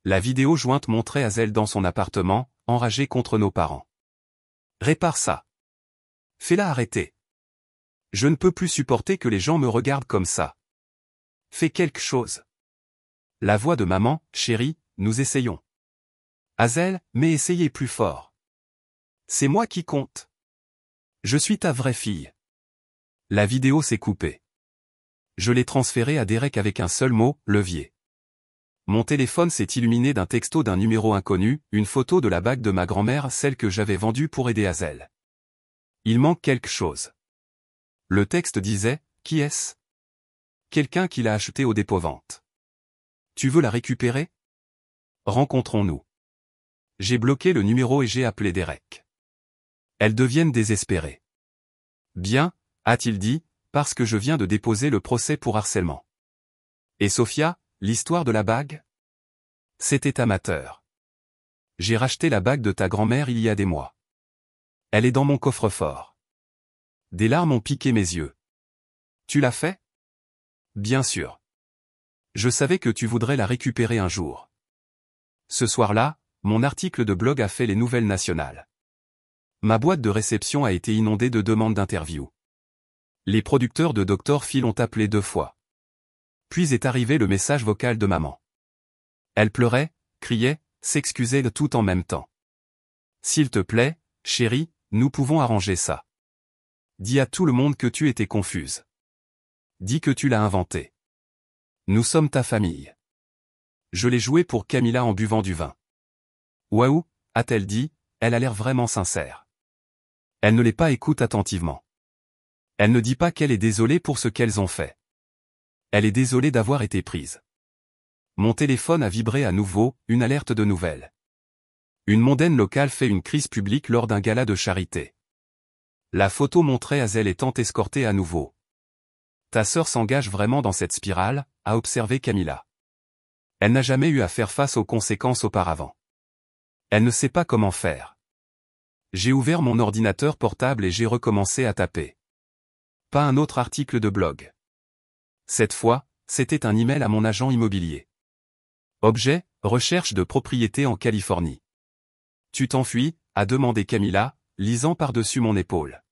La vidéo jointe montrait Hazel dans son appartement, enragée contre nos parents. Répare ça. Fais-la arrêter. Je ne peux plus supporter que les gens me regardent comme ça. Fais quelque chose. La voix de maman, chérie, nous essayons. Hazel, mais essayez plus fort. C'est moi qui compte. Je suis ta vraie fille. La vidéo s'est coupée. Je l'ai transférée à Derek avec un seul mot, levier. Mon téléphone s'est illuminé d'un texto d'un numéro inconnu, une photo de la bague de ma grand-mère, celle que j'avais vendue pour aider Hazel. Il manque quelque chose. Le texte disait, qui est-ce? Quelqu'un qui l'a achetée au dépôt-vente. Tu veux la récupérer? Rencontrons-nous. J'ai bloqué le numéro et j'ai appelé Derek. Elles deviennent désespérées. Bien, a-t-il dit, parce que je viens de déposer le procès pour harcèlement. Et Sophia, l'histoire de la bague? C'était amateur. J'ai racheté la bague de ta grand-mère il y a des mois. Elle est dans mon coffre-fort. Des larmes ont piqué mes yeux. Tu l'as fait? Bien sûr. Je savais que tu voudrais la récupérer un jour. Ce soir-là, mon article de blog a fait les nouvelles nationales. Ma boîte de réception a été inondée de demandes d'interview. Les producteurs de Dr Phil ont appelé 2 fois. Puis est arrivé le message vocal de maman. Elle pleurait, criait, s'excusait tout en même temps. S'il te plaît, chérie, nous pouvons arranger ça. Dis à tout le monde que tu étais confuse. Dis que tu l'as inventé. Nous sommes ta famille. Je l'ai joué pour Camilla en buvant du vin. Waouh, a-t-elle dit, elle a l'air vraiment sincère. Elle ne les pas écoute attentivement. Elle ne dit pas qu'elle est désolée pour ce qu'elles ont fait. Elle est désolée d'avoir été prise. Mon téléphone a vibré à nouveau, une alerte de nouvelles. Une mondaine locale fait une crise publique lors d'un gala de charité. La photo montrait Hazel étant escortée à nouveau. Ta sœur s'engage vraiment dans cette spirale, a observé Camilla. Elle n'a jamais eu à faire face aux conséquences auparavant. Elle ne sait pas comment faire. J'ai ouvert mon ordinateur portable et j'ai recommencé à taper. Pas un autre article de blog. Cette fois, c'était un email à mon agent immobilier. Objet, recherche de propriété en Californie. Tu t'enfuis, a demandé Camilla, lisant par-dessus mon épaule.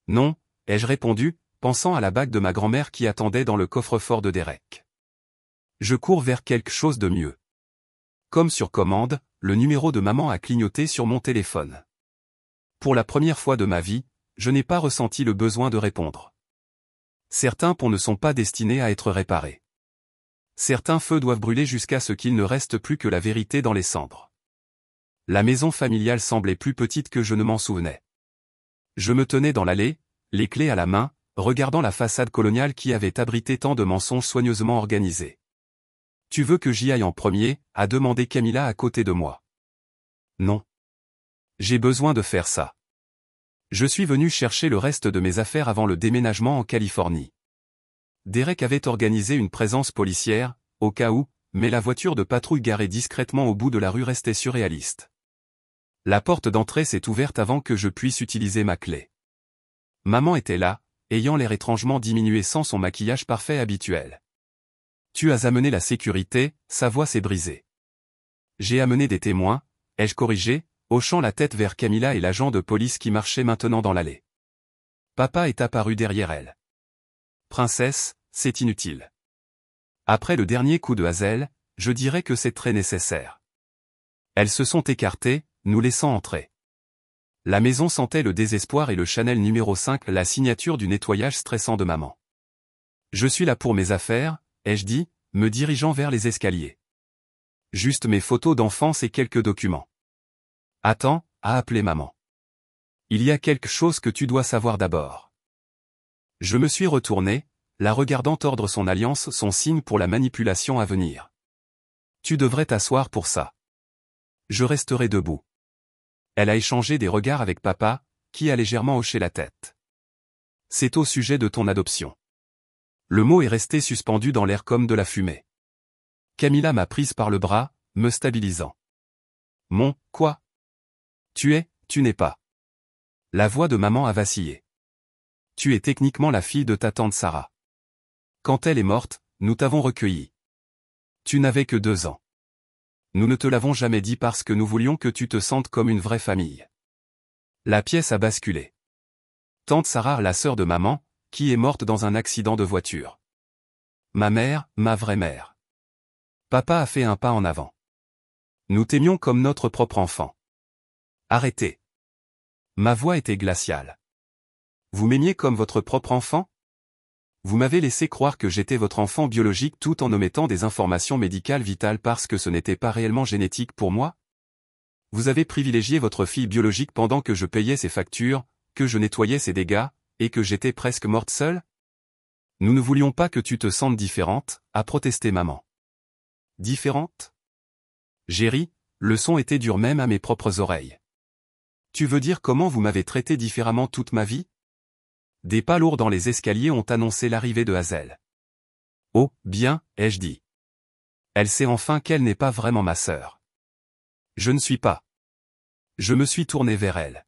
Non, ai-je répondu, pensant à la bague de ma grand-mère qui attendait dans le coffre-fort de Derek. Je cours vers quelque chose de mieux. Comme sur commande, le numéro de maman a clignoté sur mon téléphone. Pour la première fois de ma vie, je n'ai pas ressenti le besoin de répondre. Certains ponts ne sont pas destinés à être réparés. Certains feux doivent brûler jusqu'à ce qu'il ne reste plus que la vérité dans les cendres. La maison familiale semblait plus petite que je ne m'en souvenais. Je me tenais dans l'allée, les clés à la main, regardant la façade coloniale qui avait abrité tant de mensonges soigneusement organisés. « Tu veux que j'y aille en premier » a demandé Camilla à côté de moi. Non. J'ai besoin de faire ça. Je suis venu chercher le reste de mes affaires avant le déménagement en Californie. Derek avait organisé une présence policière, au cas où, mais la voiture de patrouille garée discrètement au bout de la rue restait surréaliste. La porte d'entrée s'est ouverte avant que je puisse utiliser ma clé. Maman était là, ayant l'air étrangement diminué sans son maquillage parfait habituel. Tu as amené la sécurité, sa voix s'est brisée. J'ai amené des témoins, ai-je corrigé, hochant la tête vers Camilla et l'agent de police qui marchait maintenant dans l'allée. Papa est apparu derrière elle. Princesse, c'est inutile. Après le dernier coup de Hazel, je dirais que c'est très nécessaire. Elles se sont écartées, nous laissant entrer. La maison sentait le désespoir et le Chanel numéro 5, la signature du nettoyage stressant de maman. Je suis là pour mes affaires, ai-je dit, me dirigeant vers les escaliers. Juste mes photos d'enfance et quelques documents. Attends, a appelé maman. Il y a quelque chose que tu dois savoir d'abord. Je me suis retourné, la regardant tordre son alliance, son signe pour la manipulation à venir. Tu devrais t'asseoir pour ça. Je resterai debout. Elle a échangé des regards avec papa, qui a légèrement hoché la tête. C'est au sujet de ton adoption. Le mot est resté suspendu dans l'air comme de la fumée. Camilla m'a prise par le bras, me stabilisant. Mon, quoi? Tu n'es pas. La voix de maman a vacillé. Tu es techniquement la fille de ta tante Sarah. Quand elle est morte, nous t'avons recueillie. Tu n'avais que 2 ans. Nous ne te l'avons jamais dit parce que nous voulions que tu te sentes comme une vraie famille. La pièce a basculé. Tante Sarah, la sœur de maman, qui est morte dans un accident de voiture. Ma mère, ma vraie mère. Papa a fait un pas en avant. Nous t'aimions comme notre propre enfant. Arrêtez. Ma voix était glaciale. Vous m'aimiez comme votre propre enfant? Vous m'avez laissé croire que j'étais votre enfant biologique tout en omettant des informations médicales vitales parce que ce n'était pas réellement génétique pour moi? Vous avez privilégié votre fille biologique pendant que je payais ses factures, que je nettoyais ses dégâts, et que j'étais presque morte seule? Nous ne voulions pas que tu te sentes différente, a protesté maman. Différente? J'ai ri, le son était dur même à mes propres oreilles. Tu veux dire comment vous m'avez traité différemment toute ma vie? Des pas lourds dans les escaliers ont annoncé l'arrivée de Hazel. Oh, bien, ai-je dit. Elle sait enfin qu'elle n'est pas vraiment ma sœur. Je ne suis pas. Je me suis tourné vers elle.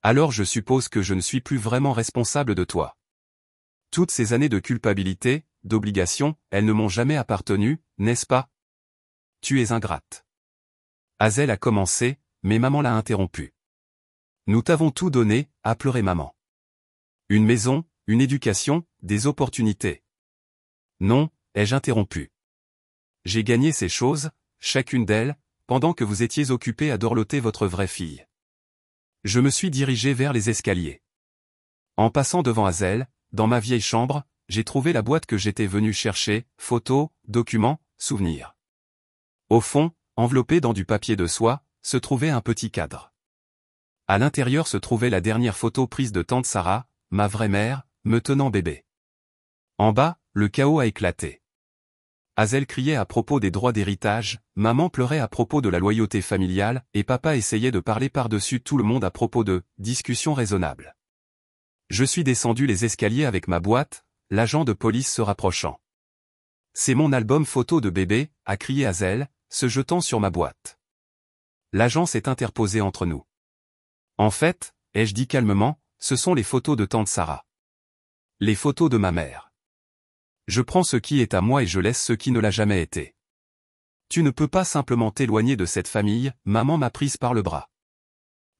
Alors je suppose que je ne suis plus vraiment responsable de toi. Toutes ces années de culpabilité, d'obligation, elles ne m'ont jamais appartenu, n'est-ce pas? Tu es ingrate. Hazel a commencé, mais maman l'a interrompu. Nous t'avons tout donné, a pleuré maman. Une maison, une éducation, des opportunités. Non, ai-je interrompu. J'ai gagné ces choses, chacune d'elles, pendant que vous étiez occupés à dorloter votre vraie fille. Je me suis dirigé vers les escaliers. En passant devant Hazel, dans ma vieille chambre, j'ai trouvé la boîte que j'étais venu chercher, photos, documents, souvenirs. Au fond, enveloppé dans du papier de soie, se trouvait un petit cadre. À l'intérieur se trouvait la dernière photo prise de tante Sarah, ma vraie mère, me tenant bébé. En bas, le chaos a éclaté. Hazel criait à propos des droits d'héritage, maman pleurait à propos de la loyauté familiale, et papa essayait de parler par-dessus tout le monde à propos de discussions raisonnables. Je suis descendu les escaliers avec ma boîte, l'agent de police se rapprochant. C'est mon album photo de bébé, a crié Hazel, se jetant sur ma boîte. L'agent s'est interposé entre nous. En fait, ai-je dit calmement, ce sont les photos de tante Sarah. Les photos de ma mère. Je prends ce qui est à moi et je laisse ce qui ne l'a jamais été. Tu ne peux pas simplement t'éloigner de cette famille, maman m'a prise par le bras.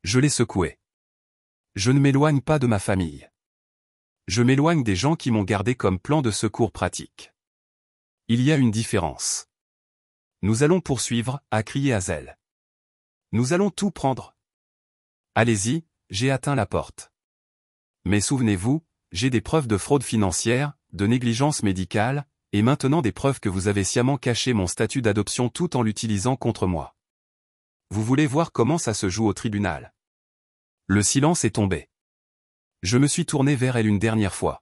Je l'ai secoué. Je ne m'éloigne pas de ma famille. Je m'éloigne des gens qui m'ont gardé comme plan de secours pratique. Il y a une différence. Nous allons poursuivre, a crié Hazel. Nous allons tout prendre. Allez-y, j'ai atteint la porte. Mais souvenez-vous, j'ai des preuves de fraude financière, de négligence médicale, et maintenant des preuves que vous avez sciemment caché mon statut d'adoption tout en l'utilisant contre moi. Vous voulez voir comment ça se joue au tribunal? Le silence est tombé. Je me suis tourné vers elle une dernière fois.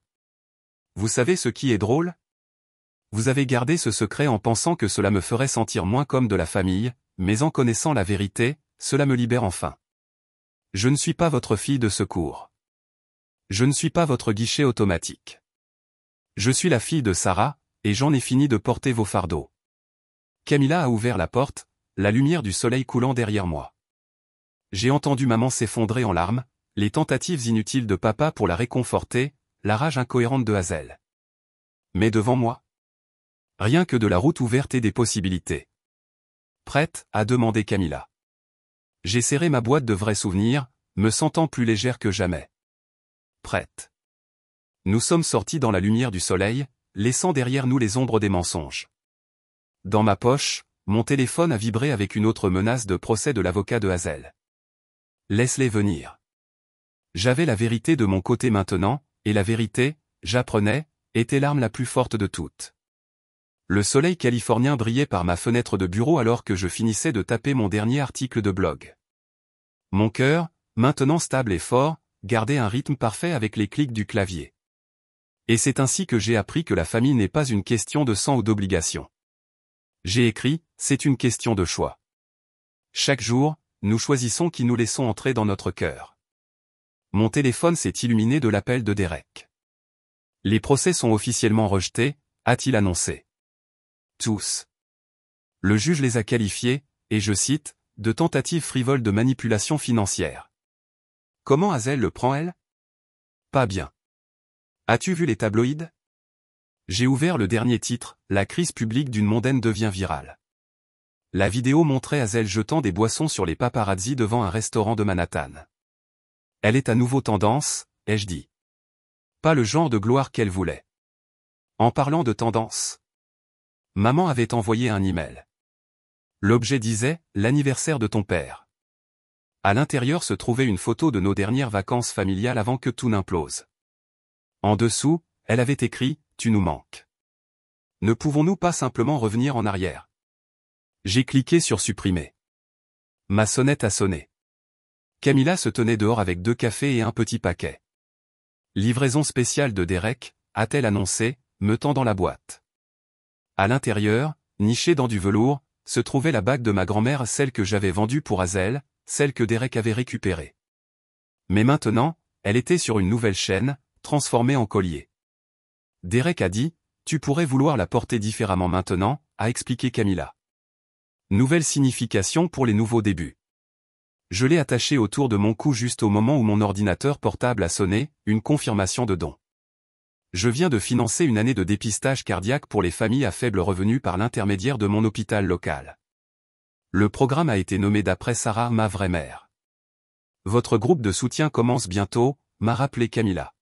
Vous savez ce qui est drôle? Vous avez gardé ce secret en pensant que cela me ferait sentir moins comme de la famille, mais en connaissant la vérité, cela me libère enfin. Je ne suis pas votre fille de secours. Je ne suis pas votre guichet automatique. Je suis la fille de Sarah, et j'en ai fini de porter vos fardeaux. Camilla a ouvert la porte, la lumière du soleil coulant derrière moi. J'ai entendu maman s'effondrer en larmes, les tentatives inutiles de papa pour la réconforter, la rage incohérente de Hazel. Mais devant moi, rien que de la route ouverte et des possibilités. Prête, a demandé Camilla. J'ai serré ma boîte de vrais souvenirs, me sentant plus légère que jamais. Prête. Nous sommes sortis dans la lumière du soleil, laissant derrière nous les ombres des mensonges. Dans ma poche, mon téléphone a vibré avec une autre menace de procès de l'avocat de Hazel. Laisse-les venir. J'avais la vérité de mon côté maintenant, et la vérité, j'apprenais, était l'arme la plus forte de toutes. Le soleil californien brillait par ma fenêtre de bureau alors que je finissais de taper mon dernier article de blog. Mon cœur, maintenant stable et fort, gardait un rythme parfait avec les clics du clavier. Et c'est ainsi que j'ai appris que la famille n'est pas une question de sang ou d'obligation. J'ai écrit, c'est une question de choix. Chaque jour, nous choisissons qui nous laissons entrer dans notre cœur. Mon téléphone s'est illuminé de l'appel de Derek. Les procès sont officiellement rejetés, a-t-il annoncé. Tous. Le juge les a qualifiés, et je cite, de tentatives frivoles de manipulation financière. Comment Hazel le prend elle? Pas bien. As-tu vu les tabloïds? J'ai ouvert le dernier titre, la crise publique d'une mondaine devient virale. La vidéo montrait Hazel jetant des boissons sur les paparazzis devant un restaurant de Manhattan. Elle est à nouveau tendance, ai-je dit. Pas le genre de gloire qu'elle voulait. En parlant de tendance. Maman avait envoyé un email. L'objet disait, l'anniversaire de ton père. À l'intérieur se trouvait une photo de nos dernières vacances familiales avant que tout n'implose. En dessous, elle avait écrit, tu nous manques. Ne pouvons-nous pas simplement revenir en arrière? J'ai cliqué sur supprimer. Ma sonnette a sonné. Camilla se tenait dehors avec 2 cafés et un petit paquet. Livraison spéciale de Derek, a-t-elle annoncé, me tendant la boîte. À l'intérieur, nichée dans du velours, se trouvait la bague de ma grand-mère, celle que j'avais vendue pour Hazel, celle que Derek avait récupérée. Mais maintenant, elle était sur une nouvelle chaîne, transformée en collier. Derek a dit, tu pourrais vouloir la porter différemment maintenant, a expliqué Camilla. Nouvelle signification pour les nouveaux débuts. Je l'ai attachée autour de mon cou juste au moment où mon ordinateur portable a sonné, une confirmation de don. Je viens de financer une année de dépistage cardiaque pour les familles à faible revenu par l'intermédiaire de mon hôpital local. Le programme a été nommé d'après Sarah, ma vraie mère. Votre groupe de soutien commence bientôt, m'a rappelé Camilla.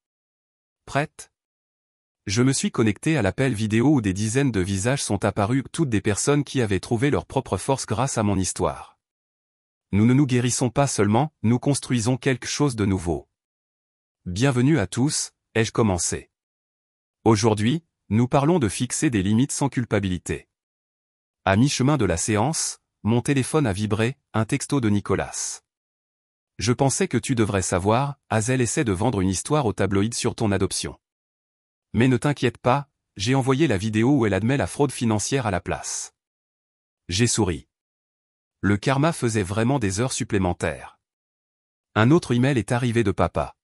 Prête? Je me suis connecté à l'appel vidéo où des dizaines de visages sont apparus, toutes des personnes qui avaient trouvé leur propre force grâce à mon histoire. Nous ne nous guérissons pas seulement, nous construisons quelque chose de nouveau. Bienvenue à tous, ai-je commencé. Aujourd'hui, nous parlons de fixer des limites sans culpabilité. À mi-chemin de la séance, mon téléphone a vibré, un texto de Nicolas. Je pensais que tu devrais savoir, Hazel essaie de vendre une histoire au tabloïd sur ton adoption. Mais ne t'inquiète pas, j'ai envoyé la vidéo où elle admet la fraude financière à la place. J'ai souri. Le karma faisait vraiment des heures supplémentaires. Un autre email est arrivé de papa.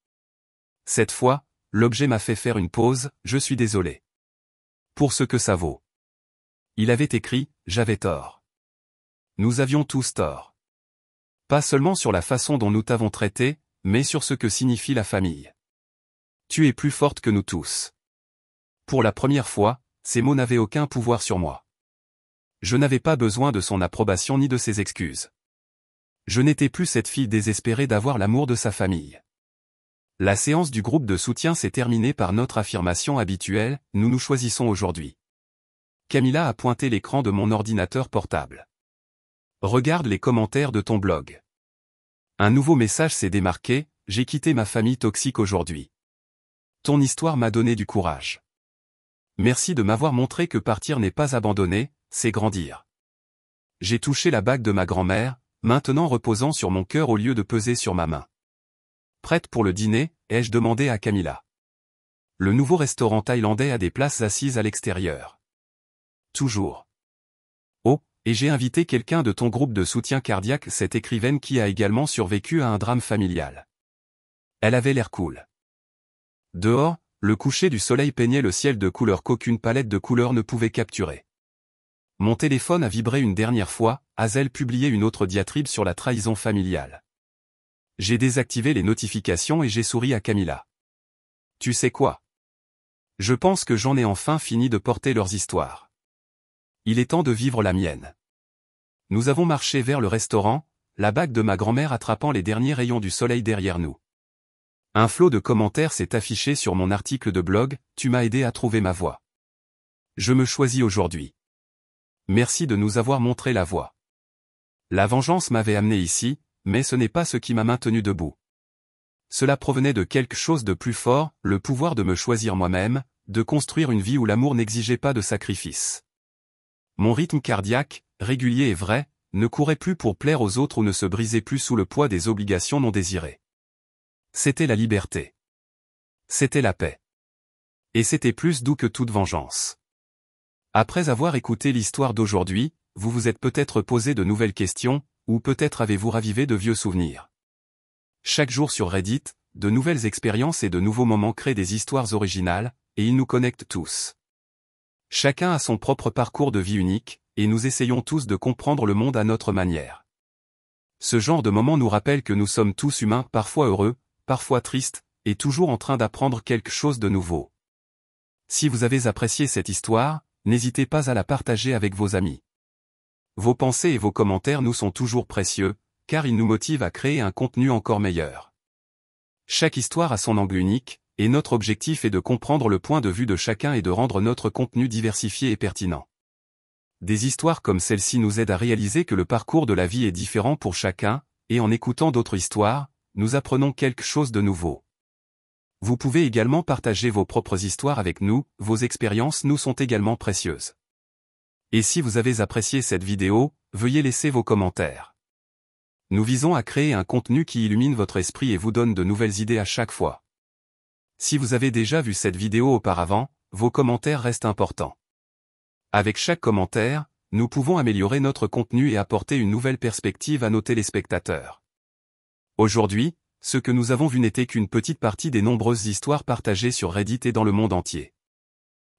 Cette fois, l'objet m'a fait faire une pause, je suis désolé. Pour ce que ça vaut. Il avait écrit, j'avais tort. Nous avions tous tort. Pas seulement sur la façon dont nous t'avons traité, mais sur ce que signifie la famille. Tu es plus forte que nous tous. Pour la première fois, ces mots n'avaient aucun pouvoir sur moi. Je n'avais pas besoin de son approbation ni de ses excuses. Je n'étais plus cette fille désespérée d'avoir l'amour de sa famille. La séance du groupe de soutien s'est terminée par notre affirmation habituelle, nous nous choisissons aujourd'hui. Camilla a pointé l'écran de mon ordinateur portable. Regarde les commentaires de ton blog. Un nouveau message s'est démarqué, j'ai quitté ma famille toxique aujourd'hui. Ton histoire m'a donné du courage. Merci de m'avoir montré que partir n'est pas abandonner, c'est grandir. J'ai touché la bague de ma grand-mère, maintenant reposant sur mon cœur au lieu de peser sur ma main. Prête pour le dîner, ai-je demandé à Camilla. Le nouveau restaurant thaïlandais a des places assises à l'extérieur. Toujours. Oh, et j'ai invité quelqu'un de ton groupe de soutien cardiaque, cette écrivaine qui a également survécu à un drame familial. Elle avait l'air cool. Dehors, le coucher du soleil peignait le ciel de couleurs qu'aucune palette de couleurs ne pouvait capturer. Mon téléphone a vibré une dernière fois, Hazel publiait une autre diatribe sur la trahison familiale. J'ai désactivé les notifications et j'ai souri à Camilla. Tu sais quoi? Je pense que j'en ai enfin fini de porter leurs histoires. Il est temps de vivre la mienne. Nous avons marché vers le restaurant, la bague de ma grand-mère attrapant les derniers rayons du soleil derrière nous. Un flot de commentaires s'est affiché sur mon article de blog, tu m'as aidé à trouver ma voie. Je me choisis aujourd'hui. Merci de nous avoir montré la voie. La vengeance m'avait amené ici, mais ce n'est pas ce qui m'a maintenu debout. Cela provenait de quelque chose de plus fort, le pouvoir de me choisir moi-même, de construire une vie où l'amour n'exigeait pas de sacrifice. Mon rythme cardiaque, régulier et vrai, ne courait plus pour plaire aux autres ou ne se brisait plus sous le poids des obligations non désirées. C'était la liberté. C'était la paix. Et c'était plus doux que toute vengeance. Après avoir écouté l'histoire d'aujourd'hui, vous vous êtes peut-être posé de nouvelles questions, ou peut-être avez-vous ravivé de vieux souvenirs. Chaque jour sur Reddit, de nouvelles expériences et de nouveaux moments créent des histoires originales, et ils nous connectent tous. Chacun a son propre parcours de vie unique, et nous essayons tous de comprendre le monde à notre manière. Ce genre de moment nous rappelle que nous sommes tous humains, parfois heureux, parfois tristes, et toujours en train d'apprendre quelque chose de nouveau. Si vous avez apprécié cette histoire, n'hésitez pas à la partager avec vos amis. Vos pensées et vos commentaires nous sont toujours précieux, car ils nous motivent à créer un contenu encore meilleur. Chaque histoire a son angle unique, et notre objectif est de comprendre le point de vue de chacun et de rendre notre contenu diversifié et pertinent. Des histoires comme celle-ci nous aident à réaliser que le parcours de la vie est différent pour chacun, et en écoutant d'autres histoires, nous apprenons quelque chose de nouveau. Vous pouvez également partager vos propres histoires avec nous, vos expériences nous sont également précieuses. Et si vous avez apprécié cette vidéo, veuillez laisser vos commentaires. Nous visons à créer un contenu qui illumine votre esprit et vous donne de nouvelles idées à chaque fois. Si vous avez déjà vu cette vidéo auparavant, vos commentaires restent importants. Avec chaque commentaire, nous pouvons améliorer notre contenu et apporter une nouvelle perspective à nos téléspectateurs. Aujourd'hui, ce que nous avons vu n'était qu'une petite partie des nombreuses histoires partagées sur Reddit et dans le monde entier.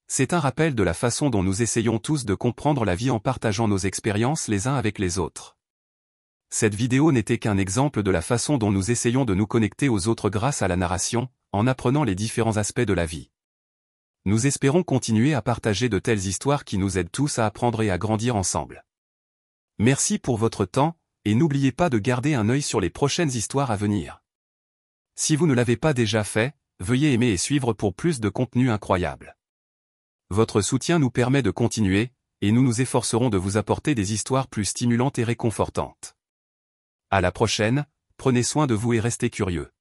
C'est un rappel de la façon dont nous essayons tous de comprendre la vie en partageant nos expériences les uns avec les autres. Cette vidéo n'était qu'un exemple de la façon dont nous essayons de nous connecter aux autres grâce à la narration, en apprenant les différents aspects de la vie. Nous espérons continuer à partager de telles histoires qui nous aident tous à apprendre et à grandir ensemble. Merci pour votre temps, et n'oubliez pas de garder un œil sur les prochaines histoires à venir. Si vous ne l'avez pas déjà fait, veuillez aimer et suivre pour plus de contenu incroyable. Votre soutien nous permet de continuer, et nous nous efforcerons de vous apporter des histoires plus stimulantes et réconfortantes. À la prochaine, prenez soin de vous et restez curieux.